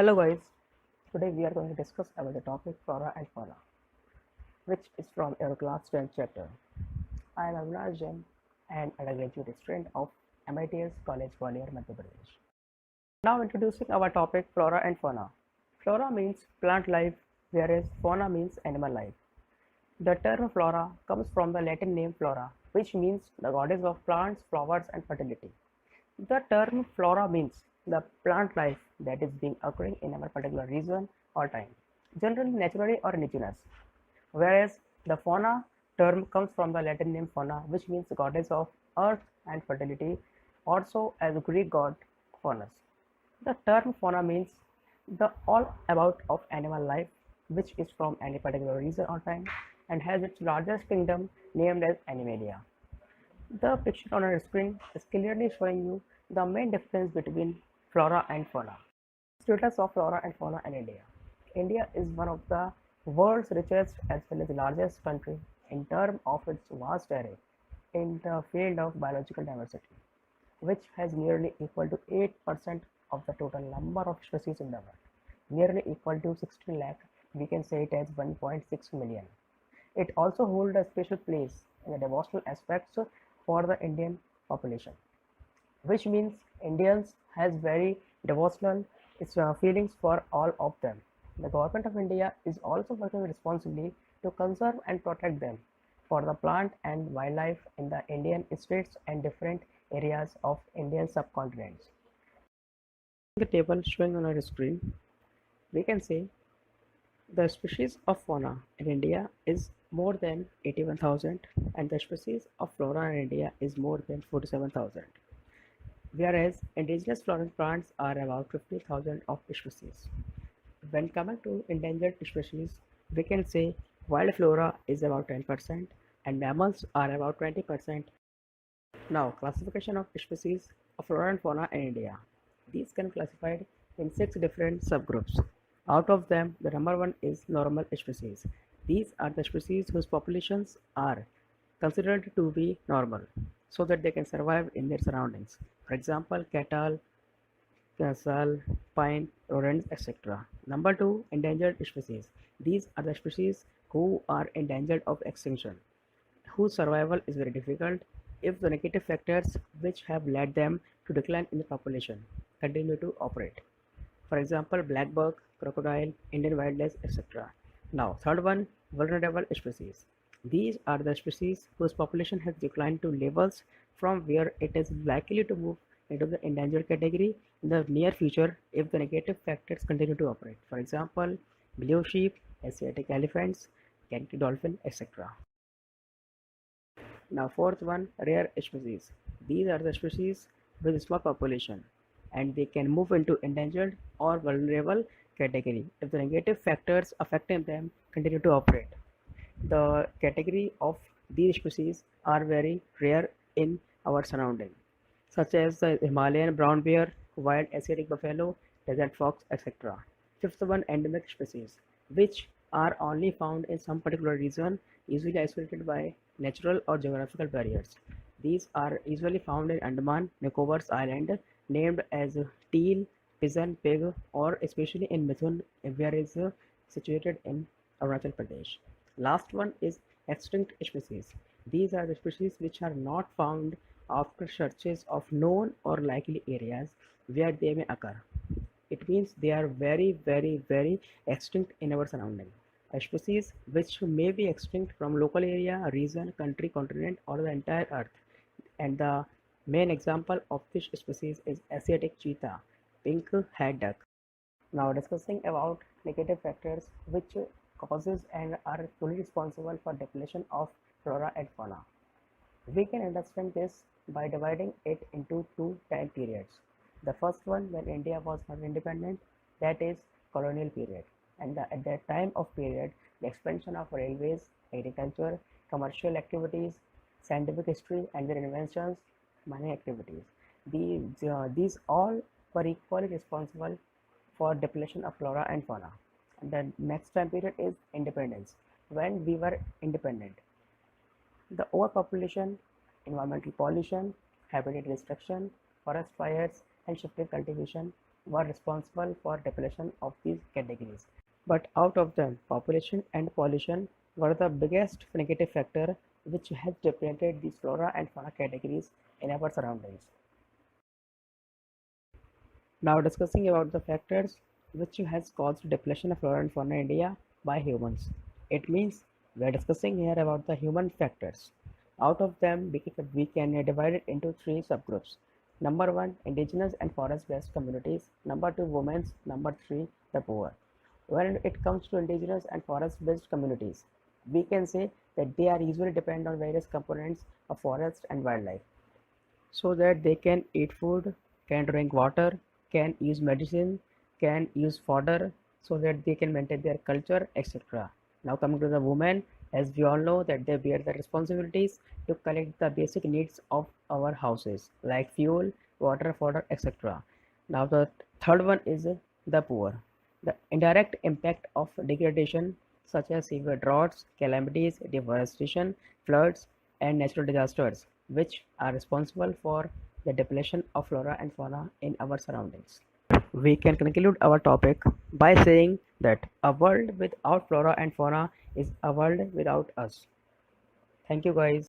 Hello guys, today we are going to discuss about the topic flora and fauna, which is from our class 10 chapter. I am Avinash Jain and a graduate student of MITS College Gwalior, Madhya Pradesh. Now introducing our topic flora and fauna. Flora means plant life, whereas fauna means animal life. The term flora comes from the Latin name flora, which means the goddess of plants, flowers and fertility. The term flora means the plant life that is being occurring in our particular region or time, generally naturally or indigenous. Whereas the fauna term comes from the Latin name fauna, which means goddess of earth and fertility, also as Greek god Faunus. The term fauna means the all about of animal life, which is from any particular region or time and has its largest kingdom named as Animalia. The picture on our screen is clearly showing you the main difference between flora and fauna. Status of flora and fauna in India. India is one of the world's richest as well as largest country in terms of its vast array in the field of biological diversity, which has nearly equal to 8% of the total number of species in the world, nearly equal to 16 lakh. We can say it as 1.6 million. It also holds a special place in the devotional aspects for the Indian population, which means Indians has very devotional feelings for all of them. The government of India is also working responsibly to conserve and protect them for the plant and wildlife in the Indian states and different areas of Indian subcontinents. The table showing on our screen, we can say the species of fauna in India is more than 81,000 and the species of flora in India is more than 47,000, whereas indigenous flowering plants are about 50,000 of species. When coming to endangered species, we can say wild flora is about 10% and mammals are about 20%. Now, classification of species of flora and fauna in India. These can be classified in 6 different subgroups. Out of them, the number one is normal species. These are the species whose populations are considered to be normal so that they can survive in their surroundings. For example, cattle, gazelle, pine, rodents, etc. Number two, endangered species. These are the species who are endangered of extinction, whose survival is very difficult if the negative factors which have led them to decline in the population continue to operate. For example, black buck, crocodile, Indian wildlife, etc. Now, third one, vulnerable species. These are the species whose population has declined to levels from where it is likely to move into the endangered category in the near future if the negative factors continue to operate. For example, blue sheep, Asiatic elephants, Yankee dolphin, etc. Now, fourth one, rare species. These are the species with small population and they can move into endangered or vulnerable category if the negative factors affecting them continue to operate. The category of these species are very rare in our surrounding, such as the Himalayan brown bear, wild Asiatic buffalo, desert fox, etc. Fifth one, endemic species, which are only found in some particular region, usually isolated by natural or geographical barriers. These are usually found in Andaman Nicobar's island, named as teal, pigeon, pig, or especially in Mithun, where is situated in Arunachal Pradesh. Last one is extinct species. These are the species which are not found after searches of known or likely areas where they may occur. It means they are very, very, very extinct in our surrounding. A species which may be extinct from local area, region, country, continent, or the entire earth. And the main example of this species is Asiatic cheetah, pink-head duck. Now discussing about negative factors which causes and are fully responsible for depletion of flora and fauna. We can understand this by dividing it into two time periods. The first one when India was not independent, that is colonial period, and at that time of period, the expansion of railways, agriculture, commercial activities, scientific history, and their inventions, mining activities. These all were equally responsible for depletion of flora and fauna. And the next time period is independence, when we were independent. The overpopulation, environmental pollution, habitat destruction, forest fires, and shifted cultivation were responsible for depletion of these categories. But out of them, population and pollution were the biggest negative factor which has depleted these flora and fauna categories in our surroundings. Now discussing about the factors which has caused depletion of flora and fauna in India by humans. It means we are discussing here about the human factors. Out of them, we can divide it into three subgroups. Number one, indigenous and forest-based communities. Number two, women. Number three, the poor. When it comes to indigenous and forest-based communities, we can say that they are usually dependent on various components of forest and wildlife so that they can eat food, can drink water, can use medicine, can use fodder so that they can maintain their culture, etc. Now coming to the women, as we all know that they bear the responsibilities to collect the basic needs of our houses like fuel, water, fodder, etc. Now the third one is the poor. The indirect impact of degradation such as severe droughts, calamities, deforestation, floods, and natural disasters, which are responsible for the depletion of flora and fauna in our surroundings. We can conclude our topic by saying that a world without flora and fauna is a world without us. Thank you, guys.